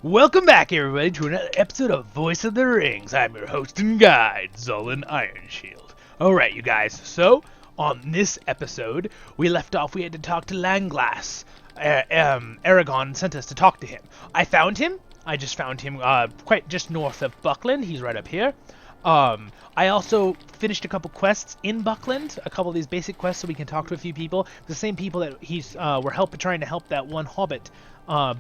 Welcome back, everybody, to another episode of Voice of the Rings. I'm your host and guide, Zullen Ironshield. Alright, you guys, so, on this episode, we left off, we had to talk to Langlass. Aragorn sent us to talk to him. I found him. I just found him quite just north of Buckland. He's right up here. I also finished a couple quests in Buckland, a couple of these basic quests so we can talk to a few people. The same people that were trying to help that one hobbit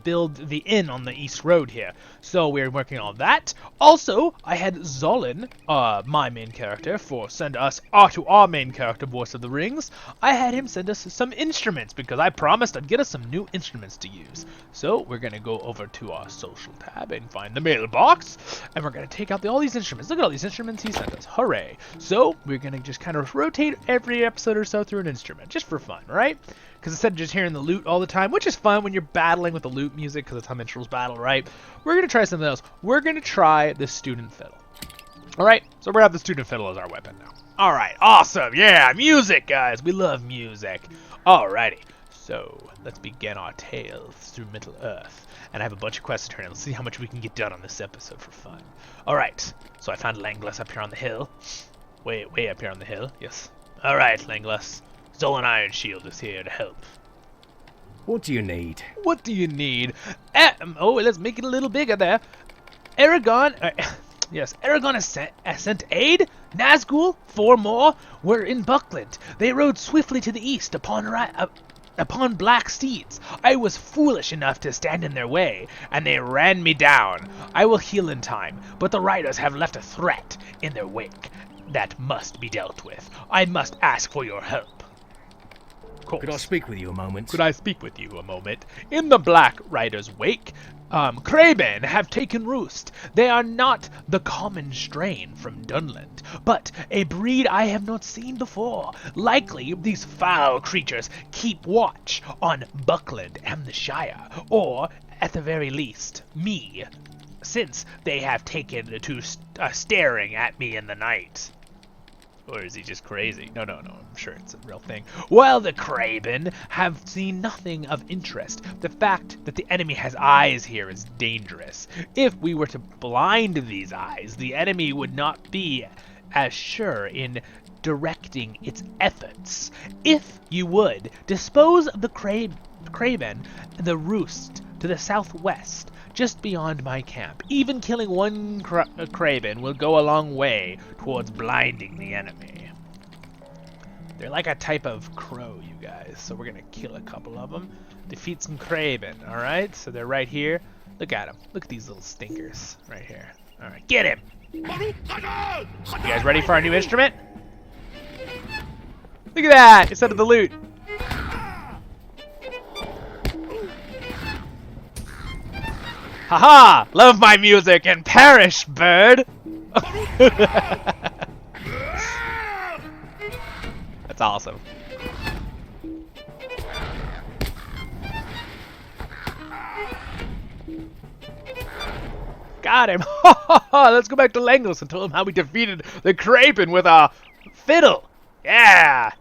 build the inn on the East Road here. So we're working on that. Also, I had Zullen, my main character, send us to our main character, Voice of the Rings. I had him send us some instruments because I promised I'd get us some new instruments to use. So we're gonna go over to our social tab and find the mailbox, and we're gonna take out all these instruments. Look at all these instruments he sent us. Hooray! So we're gonna just kind of rotate every episode or so through an instrument, just for fun, right? Because instead of just hearing the lute all the time, which is fun when you're battling with the lute music, because that's how minstrels battle, right? We're going to try something else. We're going to try the student fiddle. Alright, so we're going to have the student fiddle as our weapon now. Alright, awesome! Yeah, music, guys! We love music. Alrighty, so let's begin our tales through Middle-earth. And I have a bunch of quests to turn in. Let's see how much we can get done on this episode for fun. Alright, so I found Langlass up here on the hill. Way up here on the hill, yes. Alright, Langlass. Zullen Ironshield is here to help. What do you need? What do you need? Let's make it a little bigger there. Aragorn has sent aid. Nazgul, 4 more, were in Buckland. They rode swiftly to the east upon black steeds. I was foolish enough to stand in their way, and they ran me down. I will heal in time, but the riders have left a threat in their wake that must be dealt with. I must ask for your help. Could I speak with you a moment? In the Black Rider's wake, Craben have taken roost. They are not the common strain from Dunland, but a breed I have not seen before. Likely, these foul creatures keep watch on Buckland and the Shire, or, at the very least, me, since they have taken to staring at me in the night. Or is he just crazy? No, I'm sure it's a real thing. While the Craben have seen nothing of interest, the fact that the enemy has eyes here is dangerous. If we were to blind these eyes, the enemy would not be as sure in directing its efforts. If you would, dispose of the Craben, the roost to the southwest, just beyond my camp. Even killing one Craben will go a long way towards blinding the enemy. They're like a type of crow, you guys, so we're gonna kill a couple of them. Defeat some Craben, alright? So they're right here. Look at them. Look at these little stinkers right here. Alright, get him! You guys ready for our new instrument? Look at that! Instead of the lute. Haha! Love my music and perish, bird! That's awesome. Got him! Let's go back to Langlass and tell him how we defeated the Craben with a fiddle! Yeah!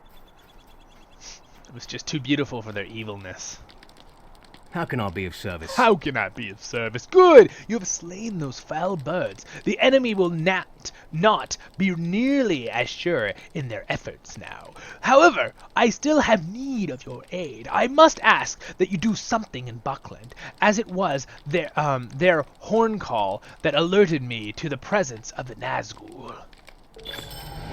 It was just too beautiful for their evilness. How can I be of service? How can I be of service? Good! You have slain those foul birds. The enemy will not be nearly as sure in their efforts now. However, I still have need of your aid. I must ask that you do something in Buckland, as it was their horn call that alerted me to the presence of the Nazgul.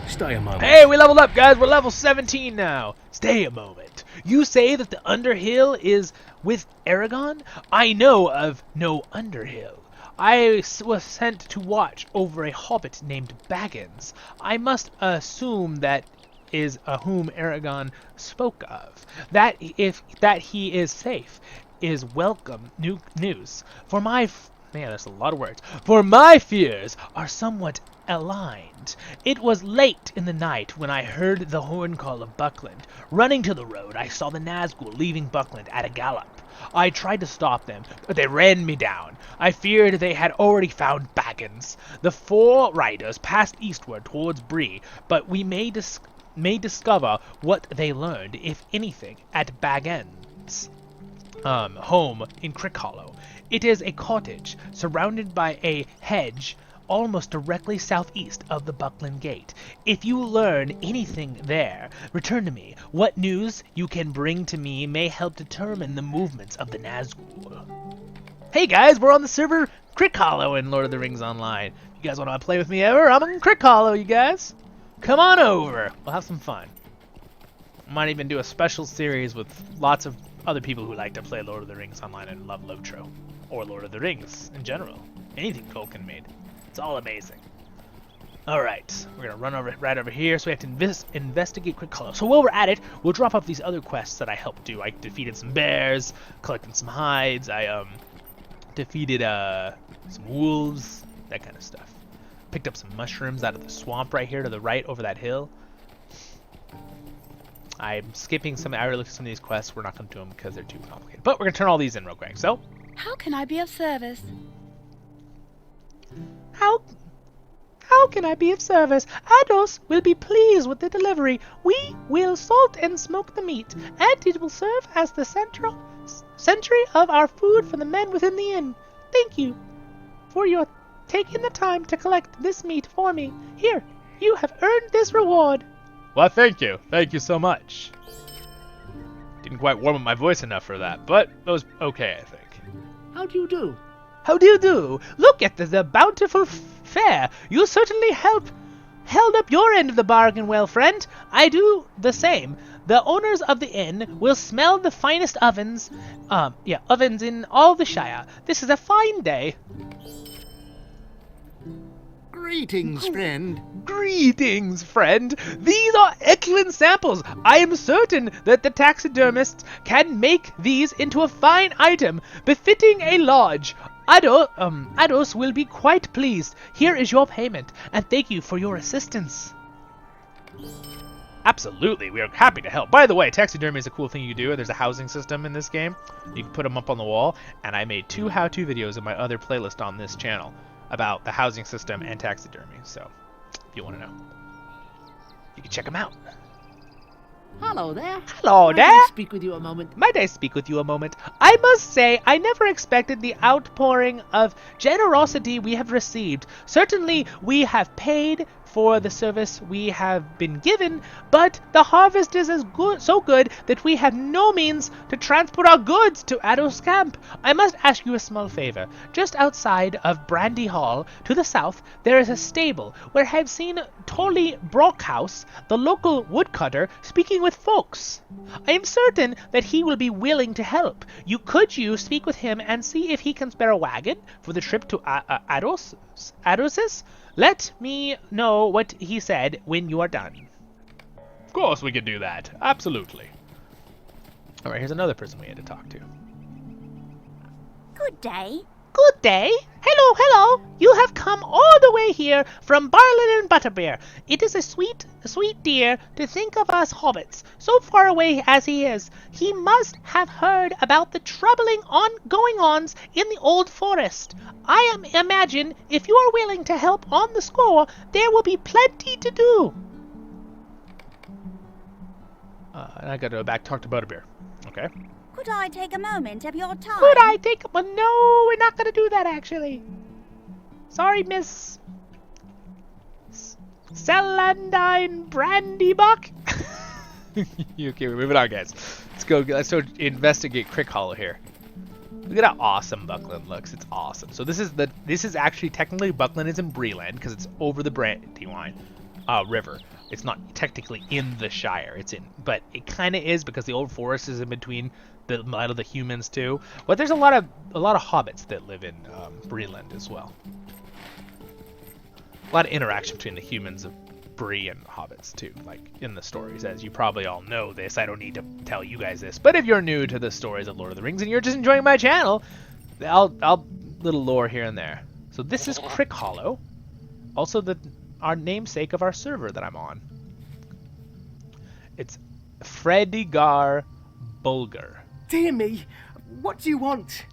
Stay a moment. Hey, we leveled up, guys. We're level 17 now. Stay a moment. You say that the Underhill is with Aragorn? I know of no Underhill. I was sent to watch over a hobbit named Baggins. I must assume that is whom Aragorn spoke of. That he is safe is welcome news. For my that's a lot of words. For my fears are somewhat aligned. It was late in the night when I heard the horn call of Buckland. Running to the road, I saw the Nazgul leaving Buckland at a gallop. I tried to stop them, but they ran me down. I feared they had already found Baggins. The 4 riders passed eastward towards Bree, but we may discover what they learned, if anything, at Baggins' home in Crick Hollow. It is a cottage surrounded by a hedge almost directly southeast of the Buckland Gate. If you learn anything there, return to me. What news you can bring to me may help determine the movements of the Nazgul. Hey guys, we're on the server Crick Hollow in Lord of the Rings Online. You guys want to play with me ever? I'm in Crick Hollow, you guys. Come on over. We'll have some fun. Might even do a special series with lots of other people who like to play Lord of the Rings Online and love LOTRO. Or Lord of the Rings in general. Anything Tolkien made. It's all amazing. Alright, we're going to run right over here, so we have to investigate Crick Hollow. So while we're at it, we'll drop off these other quests that I helped do. I defeated some bears, collected some hides, I defeated some wolves, that kind of stuff. Picked up some mushrooms out of the swamp right here to the right over that hill. I'm skipping some. I already looked at some of these quests. We're not going to do them because they're too complicated. But we're going to turn all these in real quick. So, how can I be of service? How can I be of service? Ados will be pleased with the delivery. We will salt and smoke the meat, and it will serve as the century of our food for the men within the inn. Thank you for your taking the time to collect this meat for me. Here, you have earned this reward. Well, thank you. Thank you so much. Didn't quite warm up my voice enough for that, but it was okay, I think. How do you do? How do you do? Look at the bountiful fare. You certainly held up your end of the bargain well, friend. I do the same. The owners of the inn will smell the finest ovens in all the Shire. This is a fine day. Greetings, friend. Greetings, friend. These are excellent samples. I am certain that the taxidermists can make these into a fine item befitting a lodge. Ados will be quite pleased. Here is your payment, and thank you for your assistance. Absolutely, we are happy to help. By the way, taxidermy is a cool thing you do. There's a housing system in this game. You can put them up on the wall, and I made 2 how-to videos in my other playlist on this channel about the housing system and taxidermy. So, if you want to know, you can check them out. Hello there. Hello there. Might I speak with you a moment? Might I speak with you a moment? I must say, I never expected the outpouring of generosity we have received. Certainly, we have paid for the service we have been given, but the harvest is so good that we have no means to transport our goods to Ados camp. I must ask you a small favor. Just outside of Brandy Hall, to the south, there is a stable where I have seen Tolly Brockhouse, the local woodcutter, speaking with folks. I am certain that he will be willing to help. Could you speak with him and see if he can spare a wagon for the trip to Ados's? Let me know what he said when you are done. Of course we could do that. Absolutely. Alright, here's another person we had to talk to. Good day. Good day. Hello, hello. You have come all the way here from Barlin and Butterbeer. It is a sweet dear to think of us hobbits, so far away as he is. He must have heard about the troubling going-ons in the old forest. I imagine if you are willing to help on the score, there will be plenty to do. And I gotta go back talk to Butterbeer. Okay. Could I take a moment of your time? Could I take... Well, no, we're not going to do that, actually. Sorry, Miss... Celandine Brandybuck? Okay, we're moving on, guys. Let's go investigate Crick Hollow here. Look at how awesome Buckland looks. It's awesome. So this is actually technically Buckland is in Breland because it's over the Brandywine River. It's not technically in the Shire. But it kind of is because the old forest is in between a lot of the humans too. But there's a lot of hobbits that live in Breland as well. A lot of interaction between the humans of Bree and hobbits too, like in the stories. As you probably all know this, I don't need to tell you guys this. But if you're new to the stories of Lord of the Rings and you're just enjoying my channel, I'll little lore here and there. So this is Crick Hollow, also our namesake of our server that I'm on. It's Fredigar Bulger. Dear me, what do you want?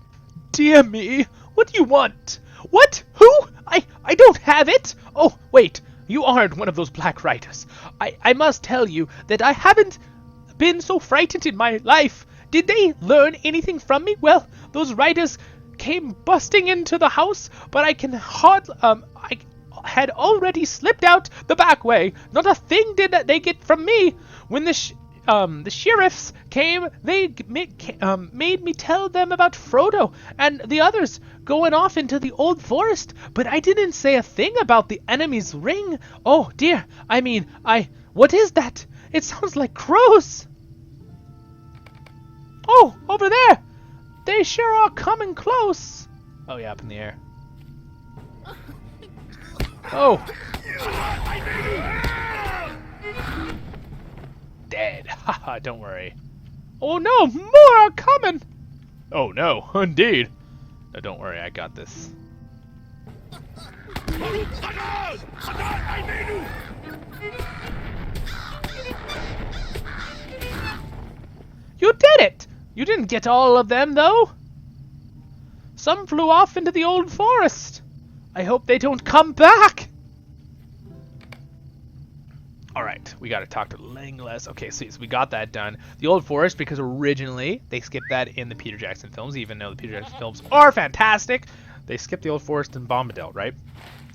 Dear me, what do you want? What? Who? I don't have it! Oh, wait, you aren't one of those Black Riders. I must tell you that I haven't been so frightened in my life. Did they learn anything from me? Well, those riders came busting into the house, but I had already slipped out the back way. Not a thing did they get from me. When the sheriffs came, they made me tell them about Frodo and the others going off into the old forest, but I didn't say a thing about the enemy's ring. Oh dear, what is that? It sounds like crows. Oh, over there. They sure are coming close. Oh yeah, up in the air. Oh. Dead. Haha, don't worry. Oh no, more are coming. Oh no, indeed. No, don't worry, I got this. You did it! You didn't get all of them, though. Some flew off into the old forest. I hope they don't come back. Alright, we gotta talk to Legolas. Okay, so we got that done. The Old Forest, because originally they skipped that in the Peter Jackson films, even though the Peter Jackson films are fantastic. They skipped the Old Forest in Bombadil, right?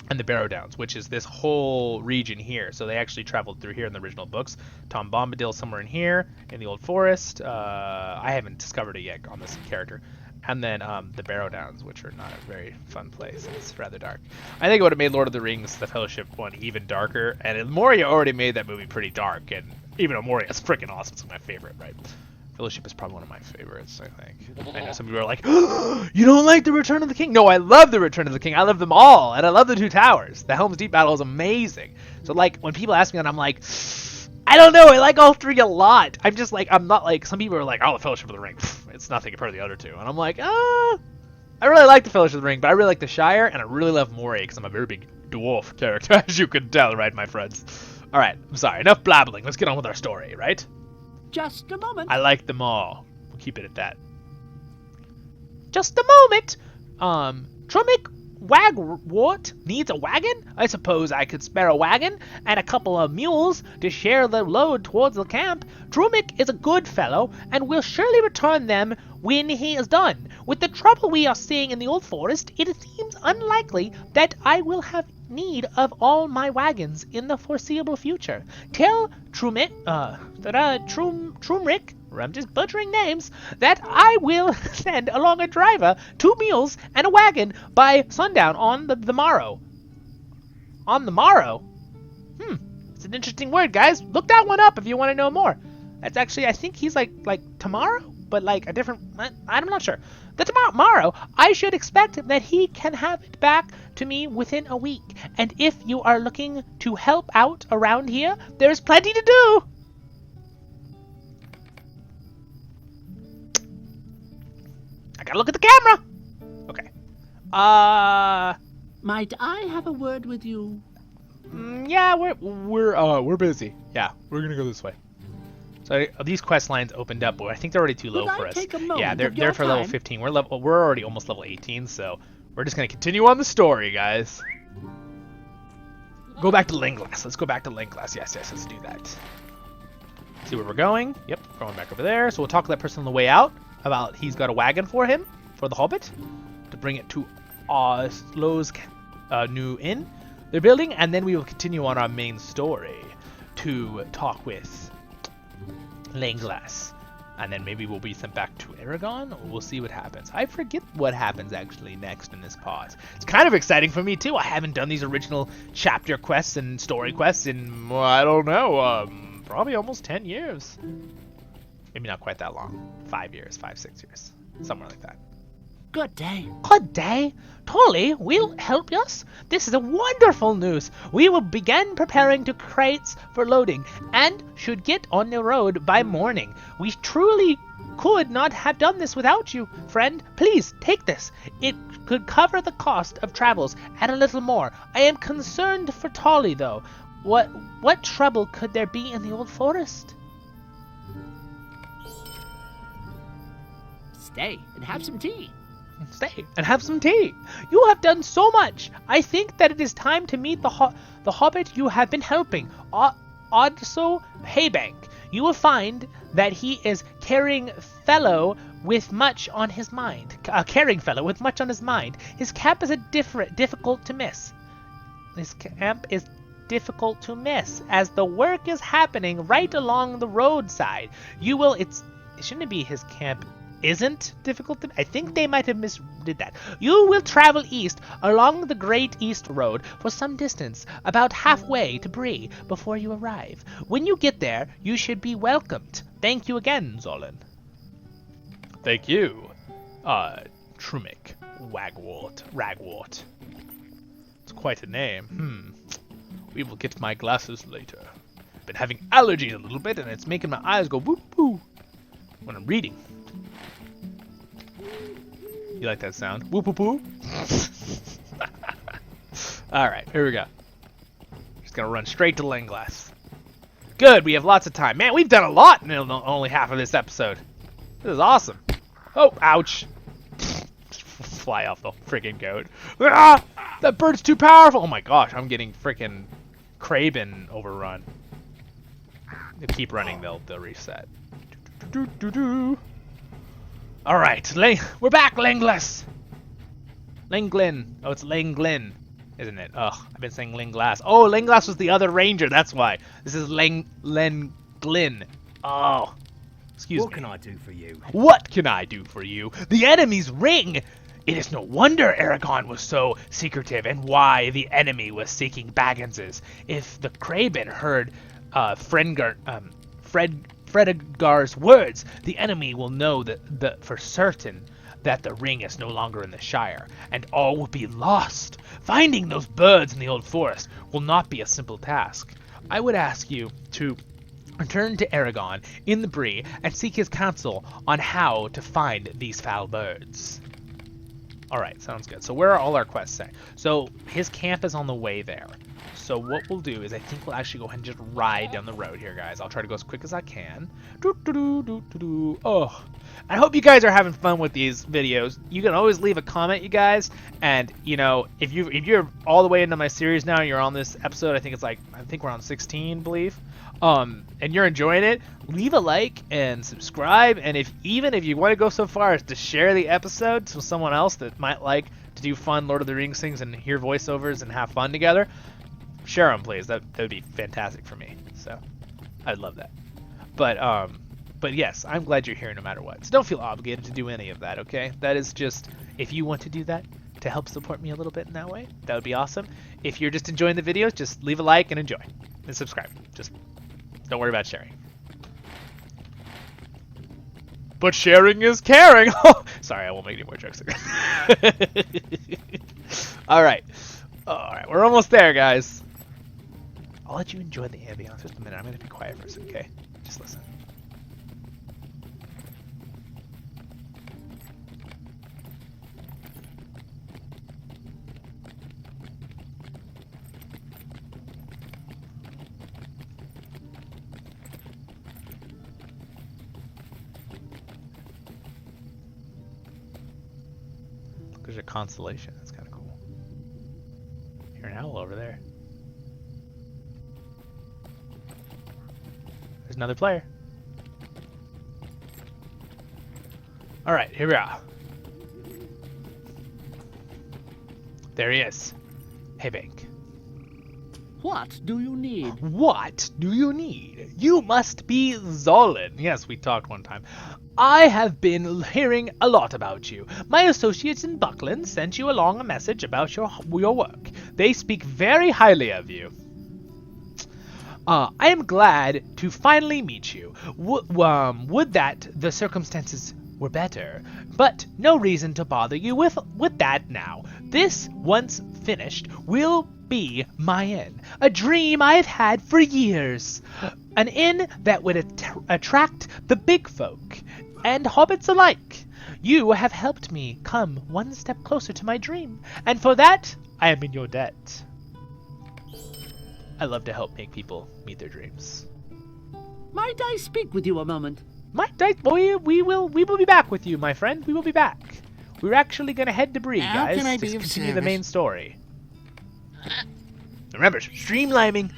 And the Barrow Downs, which is this whole region here. So they actually traveled through here in the original books. Tom Bombadil somewhere in here, in the Old Forest. I haven't discovered it yet on this character. And then the Barrow Downs, which are not a very fun place. It's rather dark. I think it would have made Lord of the Rings, the Fellowship one, even darker. And Moria already made that movie pretty dark. And even though Moria is freaking awesome, it's my favorite, right? Fellowship is probably one of my favorites, I think. I know some people are like, oh, you don't like The Return of the King? No, I love The Return of the King. I love them all. And I love the Two Towers. The Helm's Deep battle is amazing. So, like, when people ask me that, I'm like, I don't know. I like all three a lot. I'm just like, I'm not like, some people are like, oh, the Fellowship of the Ring. It's nothing compared to the other two. And I'm like, I really like the Fellowship of the Ring, but I really like the Shire, and I really love Moray, because I'm a very big dwarf character, as you can tell, right, my friends? All right, I'm sorry. Enough blabbling. Let's get on with our story, right? Just a moment. I like them all. We'll keep it at that. Just a moment. Trumick Wagwort needs a wagon? I suppose I could spare a wagon and a couple of mules to share the load towards the camp. Trumick is a good fellow and will surely return them when he is done. With the trouble we are seeing in the Old Forest, it seems unlikely that I will have need of all my wagons in the foreseeable future. Tell Trumrick, I'm just butchering names, that I will send along a driver, 2 mules, and a wagon by sundown on the morrow. On the morrow? It's an interesting word, guys. Look that one up if you want to know more. That's actually, I think he's like tomorrow, but like a different, I'm not sure. The tomorrow, I should expect that he can have it back to me within a week. And if you are looking to help out around here, there's plenty to do. I gotta look at the camera. Okay. Might I have a word with you? Yeah, we're busy. Yeah, we're gonna go this way. So these quest lines opened up, but I think they're already too low for us. Yeah, they're for level 15. We're already almost level 18, so we're just gonna continue on the story, guys. Go back to Legolas. Let's go back to Legolas. Yes, let's do that. See where we're going. Yep, going back over there. So we'll talk to that person on the way out about he's got a wagon for him, for the Hobbit, to bring it to Oslo's new inn they're building, and then we will continue on our main story to talk with Legolas. And then maybe we'll be sent back to Aragon, or we'll see what happens. I forget what happens actually next in this part. It's kind of exciting for me too. I haven't done these original chapter quests and story quests in, I don't know, probably almost 10 years. Maybe not quite that long. 5 years, 6 years. Somewhere like that. Good day. Good day. Tolly will help us. This is a wonderful news. We will begin preparing to crates for loading and should get on the road by morning. We truly could not have done this without you, friend. Please take this. It could cover the cost of travels and a little more. I am concerned for Tolly, though. What trouble could there be in the Old Forest? Stay and have some tea. Stay and have some tea. You have done so much. I think that it is time to meet the hobbit you have been helping, Odso Haybank. You will find that he is carrying fellow with much on his mind. A caring fellow with much on his mind. His camp is difficult to miss. His camp is difficult to miss as the work is happening right along the roadside. It shouldn't be his camp isn't difficult to, I think they might have misdid that. You will travel east along the Great East Road for some distance, about halfway to Bree, before you arrive. When you get there, you should be welcomed. Thank you again, Zolan. Thank you, Trumik Ragwort. It's quite a name. We will get my glasses later. Been having allergies a little bit, and it's making my eyes go whoop whoop when I'm reading. You like that sound? Whoop whoop whoop. All right, here we go. Just gonna run straight to Langlass. Good, we have lots of time. Man, we've done a lot in only half of this episode. This is awesome. Oh, ouch. Fly off the freaking goat. Ah, that bird's too powerful. Oh my gosh, I'm getting freaking Kraben overrun. If keep running, they'll reset. All right, we're back, Langlass. Langlin. Oh, it's Langlin, isn't it? Ugh, I've been saying Langlass. Oh, Langlass was the other ranger. That's why. This is Lenglin. Oh, excuse me. What can I do for you? What can I do for you? The enemy's ring. It is no wonder Aragon was so secretive, and why the enemy was seeking Bagginses. If the Kraben heard Fredegar's words, the enemy will know that for certain that the ring is no longer in the Shire, and all will be lost. Finding those birds in the old forest will not be a simple task. I would ask you to return to Aragon in the Bree and seek his counsel on how to find these foul birds. Alright, sounds good. So where are all our quests at? So his camp is on the way there. So what we'll do is I think we'll actually go ahead and just ride down the road here, guys. I'll try to go as quick as I can. Oh, I hope you guys are having fun with these videos. You can always leave a comment, you guys. And, you know, if you're all the way into my series now and you're on this episode, I think we're on 16, I believe. And you're enjoying it, leave a like and subscribe. And even if you want to go so far as to share the episode to someone else that might like to do fun Lord of the Rings things and hear voiceovers and have fun together, share them, please. That would be fantastic for me. So I'd love that. But yes, I'm glad you're here no matter what. So don't feel obligated to do any of that, okay? That is just, if you want to do that to help support me a little bit in that way, that would be awesome. If you're just enjoying the videos, just leave a like and enjoy and subscribe. Just don't worry about sharing. But sharing is caring. Sorry, I won't make any more jokes. All right, we're almost there, guys. I'll let you enjoy the ambiance just a minute. I'm gonna be quiet for a second, okay? Just listen. There's a constellation. That's kind of cool. Hear an owl over there. There's another player. All right, here we are. There he is. Hey, Bank. What do you need? What do you need? You must be Zolan. Yes, we talked one time. I have been hearing a lot about you. My associates in Buckland sent you along a message about your work. They speak very highly of you. I am glad to finally meet you. Would that the circumstances were better, but no reason to bother you with that now. This, once finished, will be my inn. A dream I've had for years. An inn that would attract the big folk and hobbits alike. You have helped me come one step closer to my dream, and for that, I am in your debt. I love to help make people meet their dreams. Might I speak with you a moment? We will be back with you, my friend. We will be back. We're actually gonna head to Bree, How guys, can I to be of continue the service? main story. Remember, streamlining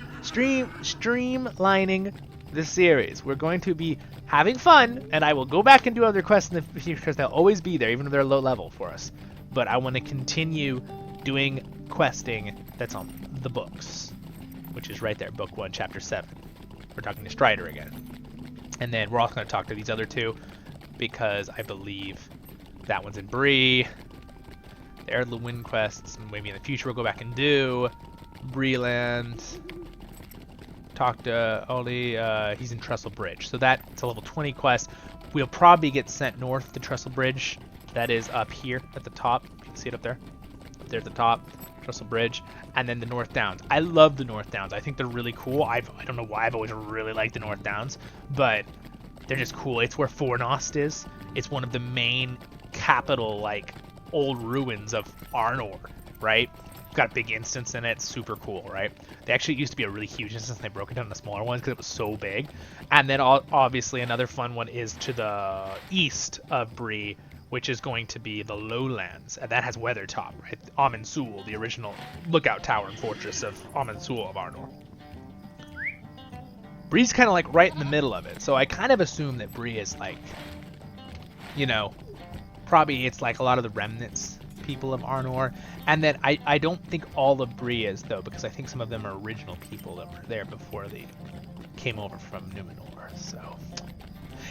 this series. We're going to be having fun, and I will go back and do other quests in the future because they'll always be there, even if they're low level for us. But I want to continue doing questing that's on the books, which is right there, Book 1, Chapter 7. We're talking to Strider again. And then we're also going to talk to these other two, because I believe that one's in Bree. They're the Wind quests, and maybe in the future we'll go back and do Breeland. Talk to Oli, he's in Trestle Bridge. So that's a level 20 quest. We'll probably get sent north to Trestle Bridge. That is up here at the top. You can see it up there. Up there at the top, Trestle Bridge. And then the North Downs. I love the North Downs. I think they're really cool. I don't know why I've always really liked the North Downs, but they're just cool. It's where Fornost is. It's one of the main capital, like, old ruins of Arnor, right? Got a big instance in it. Super cool, right? They actually used to be a really huge instance, and they broke it down into smaller ones because it was so big. And then obviously another fun one is to the east of Bree, which is going to be the Lowlands, and that has Weathertop, right? Amon Sul, the original lookout tower and fortress of Amon Sul of Arnor. Bree's kind of like right in the middle of it, so I kind of assume that Bree is like, you know, probably it's like a lot of the remnants people of Arnor, and then I don't think all of Bree is, though, because I think some of them are original people that were there before they came over from Numenor. So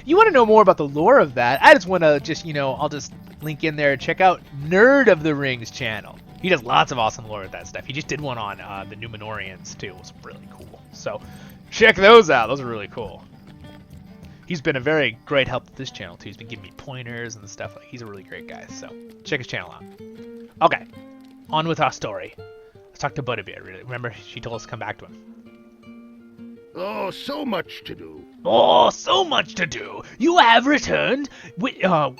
you want to know more about the lore of that? I just want to I'll just link in there. Check out Nerd of the Rings channel. He does lots of awesome lore with that stuff. He just did one on the Numenorians too. It was really cool. So check those out. Those are really cool. He's been a very great help with this channel too. He's been giving me pointers and stuff. He's a really great guy. So check his channel out. Okay, on with our story. Let's talk to Butterbeer. Remember, she told us to come back to him. Oh, so much to do. Oh, so much to do. You have returned,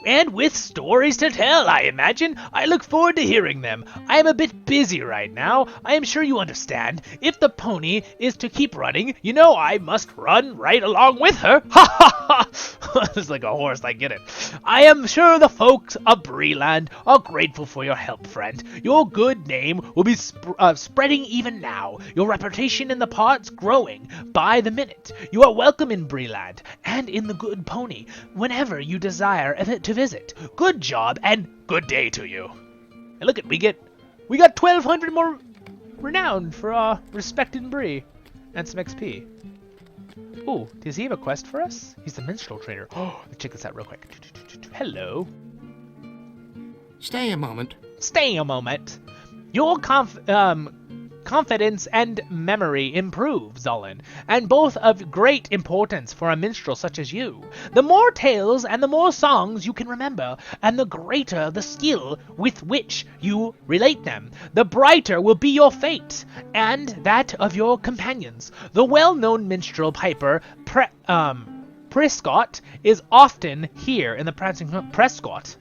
and with stories to tell, I imagine. I look forward to hearing them. I am a bit busy right now. I am sure you understand. If the pony is to keep running, I must run right along with her. Ha ha ha! It's like a horse, I get it. I am sure the folks of Breeland are grateful for your help, friend. Your good name will be spreading even now. Your reputation in the parts growing by the minute. You are welcome in Breeland and in the Good Pony whenever you desire to visit. Good job and good day to you. And look we got 1,200 more renown for respect in Bree and some XP. Ooh, does he have a quest for us? He's the minstrel trainer. Oh, let's check this out real quick. Hello. Stay a moment. Stay a moment. Your confidence and memory improve, Zolan, and both of great importance for a minstrel such as you. The more tales and the more songs you can remember, and the greater the skill with which you relate them, the brighter will be your fate, and that of your companions. The well-known minstrel piper Prescott is often here in the Prancing Prescott.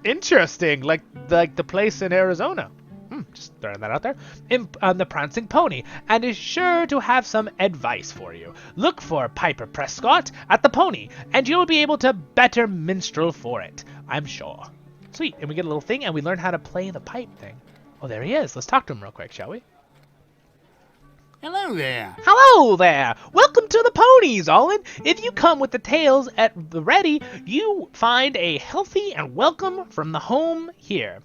Interesting, like the place in Arizona. Just throwing that out there. The Prancing Pony, and is sure to have some advice for you. Look for Piper Prescott at the Pony, and you'll be able to better minstrel for it, I'm sure. Sweet, and we get a little thing, and we learn how to play the pipe thing. Oh, there he is. Let's talk to him real quick, shall we? Hello there. Hello there! Welcome to the ponies, Olin! If you come with the tails at the ready, you find a healthy and welcome from the home here.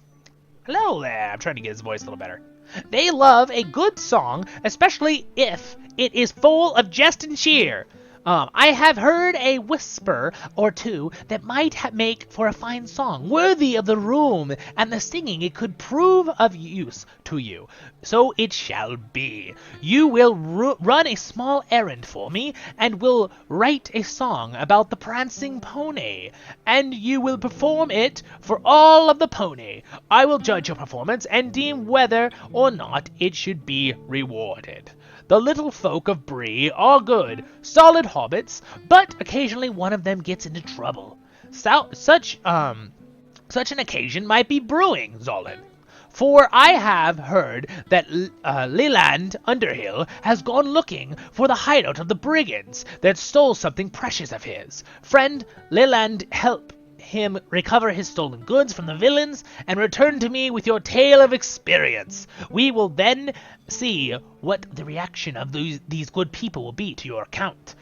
Hello there. I'm trying to get his voice a little better. They love a good song, especially if it is full of jest and cheer. I have heard a whisper or two that might make for a fine song, worthy of the room and the singing it could prove of use to you. So it shall be. You will run a small errand for me, and will write a song about the Prancing Pony, and you will perform it for all of the pony. I will judge your performance and deem whether or not it should be rewarded. The little folk of Bree are good, solid hobbits, but occasionally one of them gets into trouble. Such an occasion might be brewing, Zolan. For I have heard that Leland Underhill has gone looking for the hideout of the brigands that stole something precious of his. Friend Leland him recover his stolen goods from the villains and return to me with your tale of experience. We will then see what the reaction of these good people will be to your account.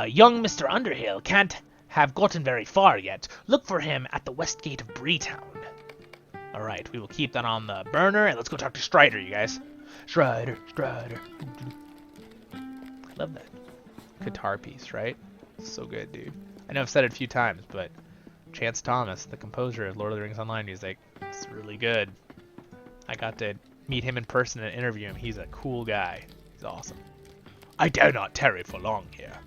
Young Mr. Underhill can't have gotten very far yet. Look for him at the west gate of Breetown. Alright, we will keep that on the burner, and let's go talk to Strider, you guys. Strider. I love that guitar piece, right? So good, dude. I know I've said it a few times, but Chance Thomas, the composer of Lord of the Rings Online music, is really good. I got to meet him in person and interview him. He's a cool guy. He's awesome. I dare not tarry for long here.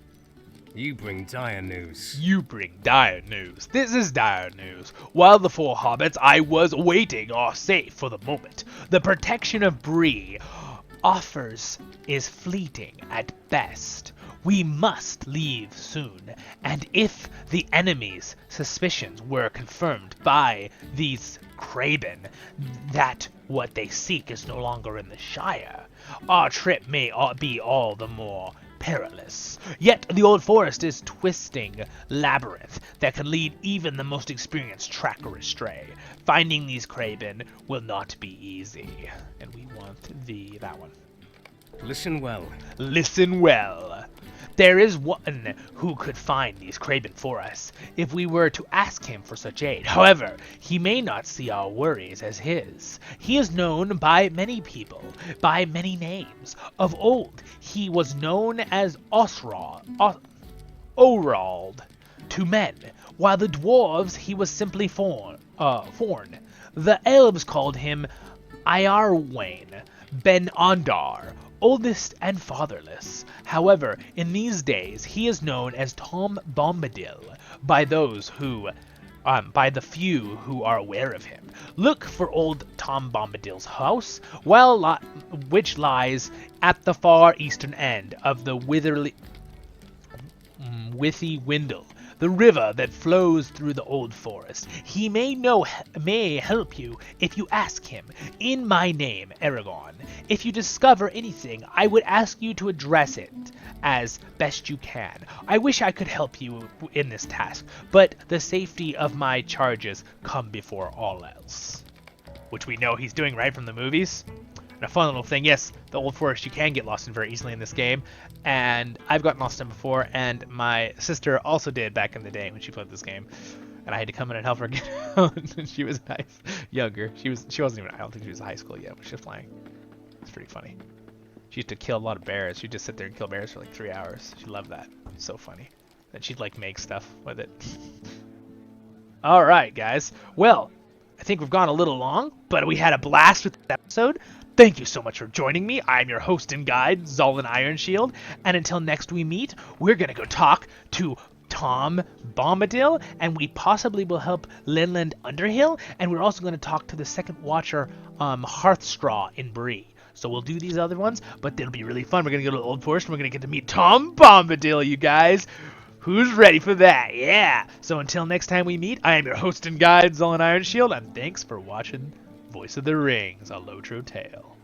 You bring dire news. You bring dire news. This is dire news. While the four hobbits I was waiting are safe for the moment, the protection of Bree offers is fleeting at best. We must leave soon, and if the enemy's suspicions were confirmed by these Craben that what they seek is no longer in the Shire, our trip may be all the more perilous. Yet the old forest is twisting labyrinth that can lead even the most experienced tracker astray. Finding these Craben will not be easy, and we want that one. Listen well. Listen well. There is one who could find these Craben for us, if we were to ask him for such aid. However, he may not see our worries as his. He is known by many people, by many names. Of old, he was known as Orald to men, while the dwarves he was simply Forn. The elves called him Iarwain Ben Ondar, oldest and fatherless. However, in these days, he is known as Tom Bombadil by by the few who are aware of him. Look for old Tom Bombadil's house, which lies at the far eastern end of the Withy Windle, the river that flows through the old forest. He may help you if you ask him. In my name, Aragorn. If you discover anything, I would ask you to address it as best you can. I wish I could help you in this task, but the safety of my charges come before all else. Which we know he's doing, right, from the movies? And a fun little thing, yes, the old forest you can get lost in very easily in this game, and I've gotten lost in before, and my sister also did back in the day when she played this game, and I had to come in and help her get out. She was younger. She wasn't even, I don't think she was in high school yet when she was playing. It's pretty funny. She used to kill a lot of bears. She'd just sit there and kill bears for like 3 hours. She loved that. It's so funny. Then she'd like make stuff with it. All right, guys. Well, I think we've gone a little long, but we had a blast with this episode. Thank you so much for joining me. I'm your host and guide, Zolan Ironshield, and until next we meet, we're going to go talk to Tom Bombadil, and we possibly will help Linland Underhill, and we're also going to talk to the second watcher, Hearthstraw in Bree. So we'll do these other ones, but they'll be really fun. We're going to go to the Old Forest, and we're going to get to meet Tom Bombadil, you guys. Who's ready for that? Yeah! So until next time we meet, I am your host and guide, Zolan Ironshield, and thanks for watching Voice of the Rings, a LOTRO tale.